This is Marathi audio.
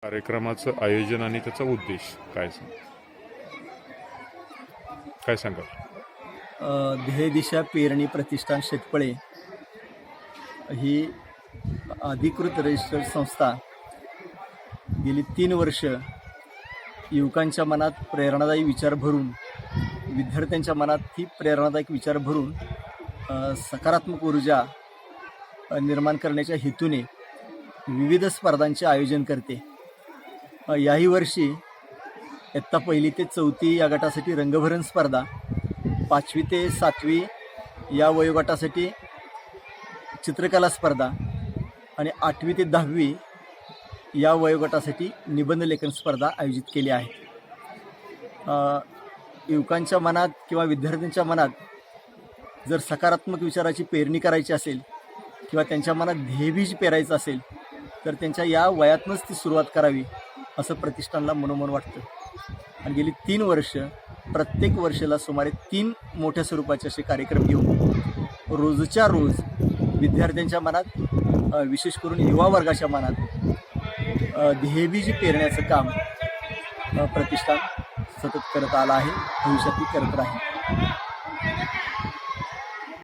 कार्यक्रमाचं आयोजन आणि त्याचा उद्देश काय सांगाल? ध्येय दिशा पेरणी प्रतिष्ठान शेतपळे ही अधिकृत रजिस्टर्ड संस्था गेली 3 वर्ष युवकांच्या मनात प्रेरणादायी विचार भरून, विद्यार्थ्यांच्या मनात ही प्रेरणादायक विचार भरून सकारात्मक ऊर्जा निर्माण करण्याच्या हेतूने विविध स्पर्धांचे आयोजन करते. याही वर्षी इयत्ता 1ली ते 4थी या गटासाठी रंगभरण स्पर्धा, 5वी ते 7वी या वयोगटासाठी चित्रकला स्पर्धा आणि 8वी ते 10वी या वयोगटासाठी निबंध लेखन स्पर्धा आयोजित केली आहे. युवकांच्या मनात किंवा विद्यार्थ्यांच्या मनात जर सकारात्मक विचाराची पेरणी करायची असेल किंवा त्यांच्या मनात ध्येयबीज पेरायचं असेल तर त्यांच्या या वयातनंच ती सुरुवात करावी असं प्रतिष्ठानला मनोमन वाटतं. आणि गेली 3 वर्ष प्रत्येक वर्षाला सुमारे 3 मोठ्या स्वरूपाचे असे कार्यक्रम घेऊन रोजच्या रोज विद्यार्थ्यांच्या मनात, विशेष करून युवा वर्गाच्या मनात ध्येयबीज पेरण्याचं काम प्रतिष्ठान सतत करत आलं आहे, भविष्यातही करत राहील.